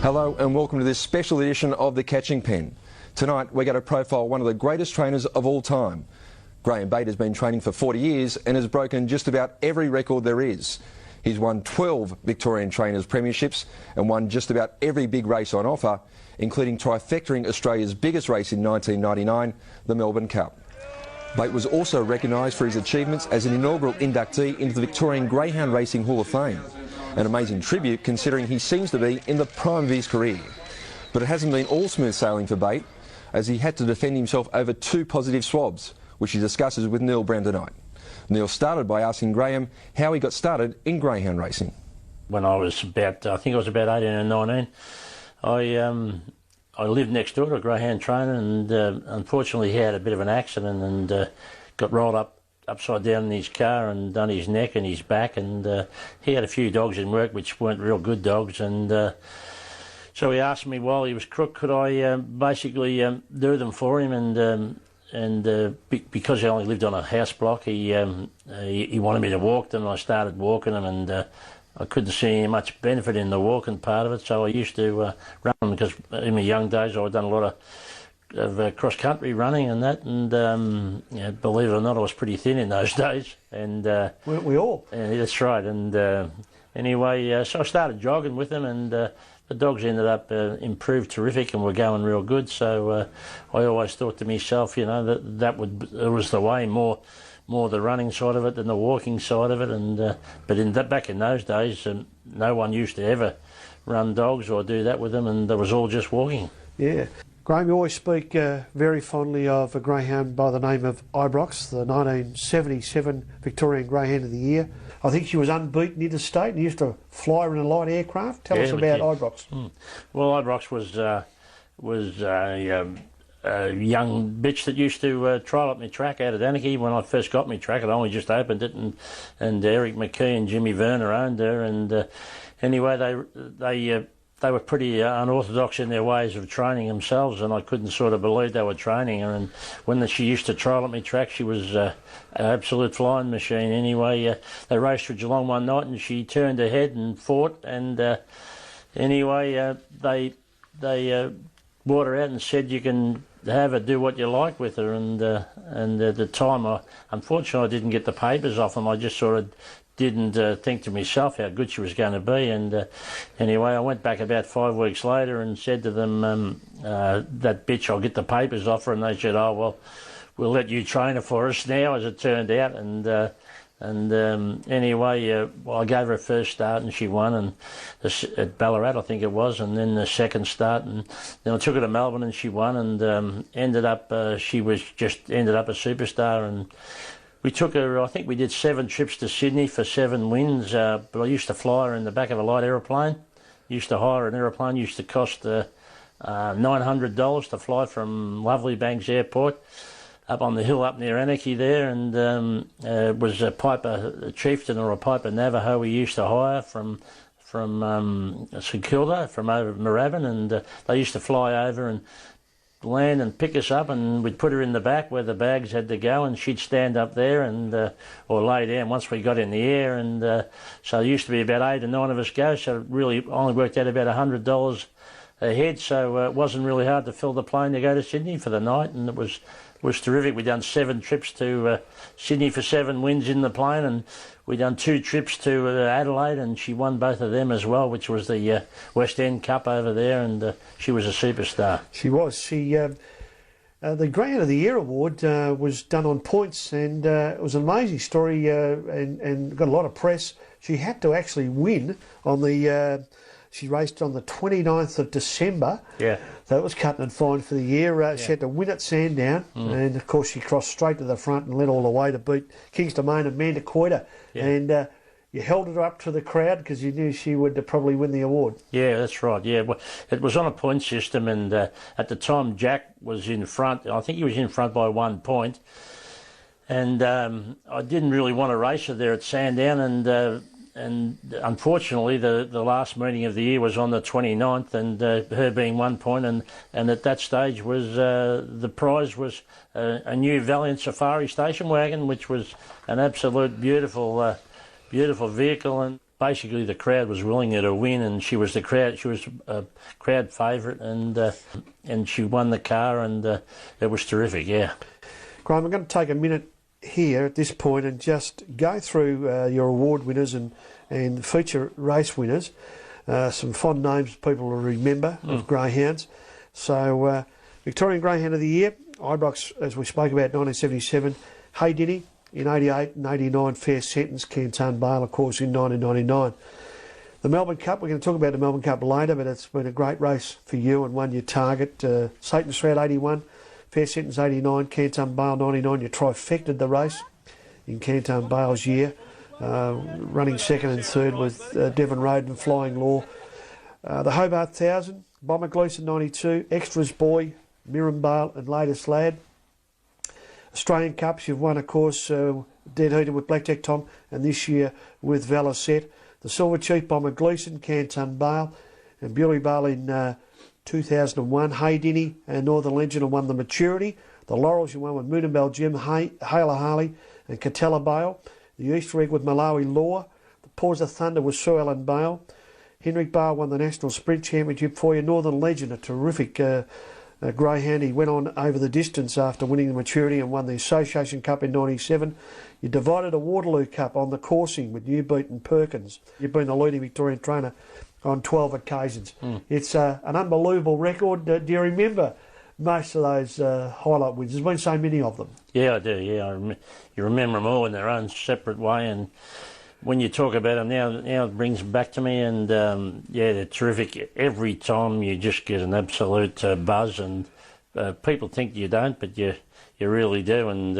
Hello and welcome to this special edition of The Catching Pen. Tonight we're going to profile one of the greatest trainers of all time. Greame Bate has been training for 40 years and has broken just about every record there is. He's won 12 Victorian Trainers Premierships and won just about every big race on offer, including trifectoing Australia's biggest race in 1999, the Melbourne Cup. Bate was also recognised for his achievements as an inaugural inductee into the Victorian Greyhound Racing Hall of Fame. An amazing tribute considering he seems to be in the prime of his career. But it hasn't been all smooth sailing for Bate, as he had to defend himself over 2 positive swabs, which he discusses with Neil Brown tonight. Neil started by asking Greame how he got started in greyhound racing. When I was about, I think I was about 18 or 19, I lived next door to a greyhound trainer, and unfortunately he had a bit of an accident and got rolled upside down in his car and done his neck and his back, and he had a few dogs in work which weren't real good dogs, and so he asked me while he was crook could I basically do them for him, and because he only lived on a house block, he wanted me to walk them, and I started walking them, and I couldn't see much benefit in the walking part of it, so I used to run them, because in my young days I'd done a lot of cross-country running and that, and yeah, believe it or not, I was pretty thin in those days. And weren't we all? Yeah, that's right. And anyway, so I started jogging with them, and the dogs ended up improved terrific and were going real good. So I always thought to myself, you know, that was the way, more the running side of it than the walking side of it. And but back in those days, no one used to ever run dogs or do that with them, and there was all just walking. Yeah. Greame, you always speak very fondly of a greyhound by the name of Ibrox, the 1977 Victorian Greyhound of the Year. I think she was unbeaten interstate and used to fly in a light aircraft. Tell us about Ibrox. Well, Ibrox was a young bitch that used to trial up my track out at Anarchy. When I first got my track, I'd only just opened it, and Eric McKee and Jimmy Werner owned her, and anyway, they were pretty unorthodox in their ways of training themselves, and I couldn't sort of believe they were training her. And when she used to trial at me track, she was an absolute flying machine. Anyway, they raced her at Geelong one night, and she turned her head and fought. And anyway, they brought her out and said, you can have her do what you like with her. And at the time, unfortunately, I didn't get the papers off them. I just sort of didn't think to myself how good she was going to be, and anyway, I went back about 5 weeks later and said to them, that bitch, I'll get the papers off her, and they said, oh well, we'll let you train her for us now, as it turned out. And anyway, well, I gave her a first start and she won, and at Ballarat I think it was, and then the second start, and then I took her to Melbourne and she won, and ended up a superstar. And we took her, I think we did 7 trips to Sydney for 7 wins, but I used to fly her in the back of a light aeroplane. Used to hire an aeroplane, used to cost $900 to fly from Lovely Banks Airport up on the hill up near Anarchy there, and it was a chieftain or a Piper Navajo we used to hire from St Kilda, from over Moorabbin, and they used to fly over and land and pick us up, and we'd put her in the back where the bags had to go, and she'd stand up there and or lay down once we got in the air, and so there used to be about 8 or 9 of us go, so it really only worked out about $100 a head, so it wasn't really hard to fill the plane to go to Sydney for the night, and it was terrific. We'd done 7 trips to Sydney for 7 wins in the plane, and we'd done 2 trips to Adelaide, and she won both of them as well, which was the West End Cup over there, and she was a superstar. She was. The Greyhound of the Year award was done on points, and it was an amazing story, and got a lot of press. She had to actually win on the... She raced on the 29th of December. Yeah. So it was cutting and fine for the year. She had to win at Sandown. And, of course, she crossed straight to the front and led all the way to beat Kingston Main and Amanda Coiter. Yeah. And you held her up to the crowd because you knew she would probably win the award. Yeah, that's right. Yeah, well, it was on a point system, and at the time Jack was in front. I think he was in front by 1 point. And I didn't really want to race her there at Sandown, and unfortunately the last meeting of the year was on the 29th, and her being 1 point, and at that stage was the prize was a new Valiant Safari station wagon, which was an absolute beautiful vehicle. And basically the crowd was willing her to win, and she was a crowd favourite, and she won the car, and it was terrific. Yeah. Graham, I'm going to take a minute here at this point and just go through your award winners and feature race winners. Some fond names people will remember of greyhounds. So Victorian Greyhound of the Year, Ibrox, as we spoke about, 1977. Hey Dinny in 88 and 89. Fair Sentence, Canton Bale, of course, in 1999. The Melbourne Cup, we're going to talk about the Melbourne Cup later, but it's been a great race for you and won your target. Satan's Shroud 81, Fair Sentence 89, Canton Bale 99. You trifected the race in Canton Bale's year, running second and third with Devon Road and Flying Law. The Hobart 1000, Bomber Gleeson 92, Extras Boy, Mirren Bale and Latest Lad. Australian Cups, you've won, of course, Dead Heater with Blackjack Tom, and this year with Valicet. The Silver Chief, Bomber Gleeson, Canton Bale, and Bewley Bale in 2001. Hey Dinny and Northern Legend won the Maturity. The Laurels, you won with Moonabel Jim, Hayla Harley and Catella Bale. The Easter Egg with Malawi Law. The Paws of Thunder with Sue Ellen Bale. Henrik Bale won the National Sprint Championship for you. Northern Legend, a terrific greyhound. He went on over the distance after winning the Maturity and won the Association Cup in 97. You divided a Waterloo Cup on the coursing with Newbeat and Perkins. You've been the leading Victorian trainer on 12 occasions. It's an unbelievable record. Do you remember most of those highlight wins? There's been so many of them. Yeah, I do. Yeah, you remember them all in their own separate way, and when you talk about them now it brings them back to me, and yeah, they're terrific. Every time you just get an absolute buzz, and people think you don't, but you really do. And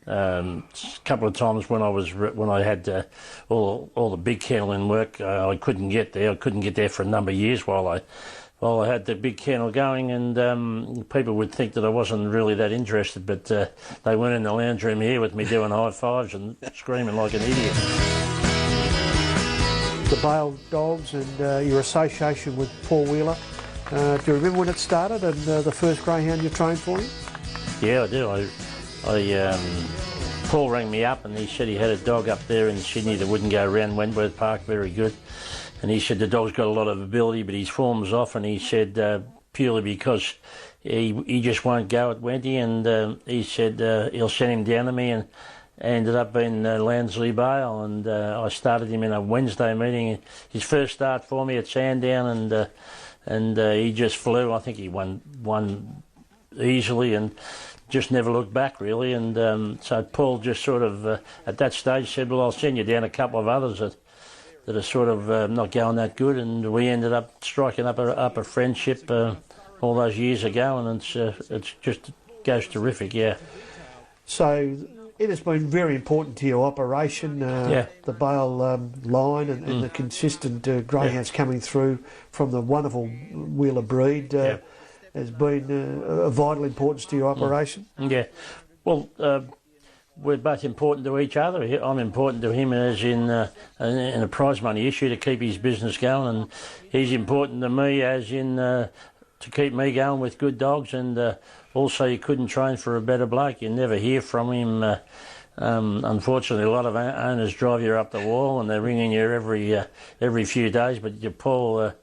a couple of times when I had all the big kennel in work, I couldn't get there. I couldn't get there for a number of years while I had the big kennel going, and people would think that I wasn't really that interested, but they weren't in the lounge room here with me doing high fives and screaming like an idiot. The Bale Dogs and your association with Paul Wheeler. Do you remember when it started and the first greyhound you trained for him? Yeah, I do. Paul rang me up and he said he had a dog up there in Sydney that wouldn't go around Wentworth Park very good. And he said the dog's got a lot of ability, but his form's off. And he said purely because he just won't go at Wenty. And he said he'll send him down to me, and ended up being Lansley Bale. And I started him in a Wednesday meeting. His first start for me at Sandown, and he just flew. I think he won easily and just never looked back really. And so Paul just sort of at that stage said, well, I'll send you down a couple of others that are sort of not going that good, and we ended up striking up a friendship all those years ago, and it's just goes terrific, yeah. So it has been very important to your operation, the Bale line and the consistent greyhounds coming through from the wonderful Wheeler breed has been of vital importance to your operation. Yeah, well, we're both important to each other. I'm important to him as in a prize money issue to keep his business going, and he's important to me as in to keep me going with good dogs. And also, you couldn't train for a better bloke. You never hear from him. Unfortunately, a lot of owners drive you up the wall, and they're ringing you every few days. But Paul,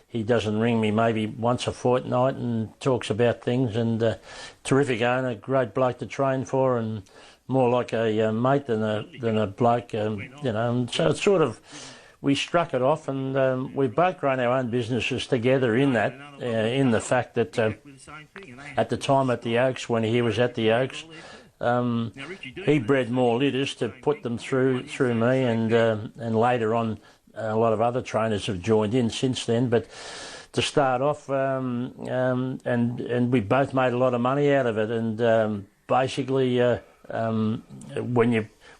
he doesn't ring me maybe once a fortnight and talks about things. And terrific owner, great bloke to train for, and more like a mate than a bloke, you know. And so it's sort of, we struck it off, and we've both grown our own businesses together in that, in the fact that at the time at the Oaks, when he was at the Oaks, he bred more litters to put them through me, and later on a lot of other trainers have joined in since then. But to start off, and we both made a lot of money out of it, and basically.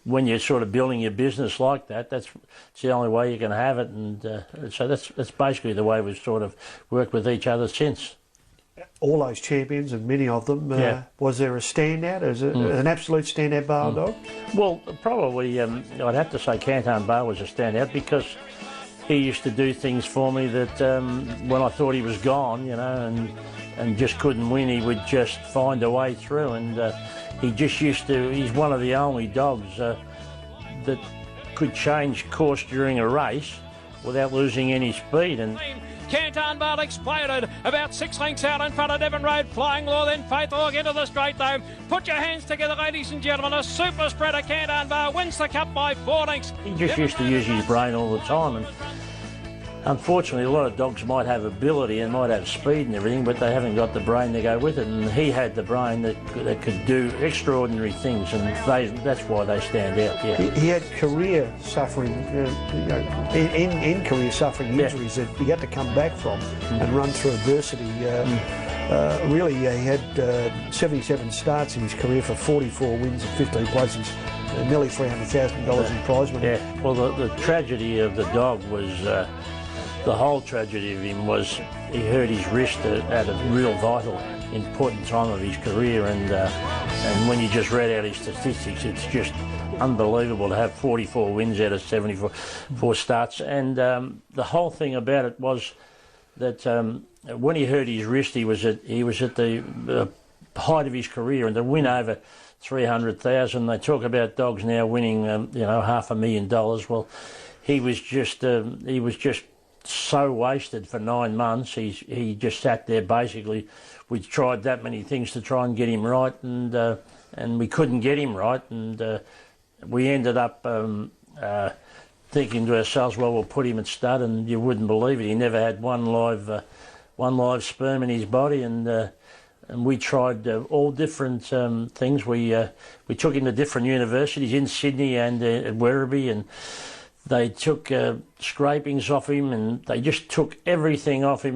When you're sort of building your business like that, it's the only way you can have it, and so that's basically the way we've sort of worked with each other since. All those champions, and many of them, was there a standout? Is it an absolute standout Bale dog? Well, probably I'd have to say Canton Bale was a standout, because he used to do things for me that when I thought he was gone, you know, and just couldn't win, he would just find a way through. And he just used to, he's one of the only dogs that could change course during a race without losing any speed. And Canton Vale exploded about 6 lengths out in front of Devon Road. Flying Law, then Faith Org into the straight though. Put your hands together, ladies and gentlemen. A super spreader, Canton Vale, wins the cup by 4 lengths. He just used to use his brain all the time, and unfortunately a lot of dogs might have ability and might have speed and everything, but they haven't got the brain to go with it, and he had the brain that could do extraordinary things, and that's why they stand out. Yeah. He had career suffering, in career suffering injuries that he had to come back from and run through adversity. Really, he had 77 starts in his career for 44 wins and 15 placings, nearly $300,000 in prize money. Yeah. Well, the tragedy of the dog was. The whole tragedy of him was he hurt his wrist at a real vital, important time of his career, and when you just read out his statistics, it's just unbelievable to have 44 wins out of 74 starts. And the whole thing about it was that when he hurt his wrist, he was at the height of his career, and to win over 300,000. They talk about dogs now winning, $500,000. Well, he was just so wasted for 9 months. He just sat there basically. We tried that many things to try and get him right, and we couldn't get him right, and we ended up thinking to ourselves, well, we'll put him at stud, and you wouldn't believe it. He never had one live sperm in his body, and we tried all different things. We took him to different universities in Sydney and at Werribee, and they took scrapings off him, and they just took everything off him.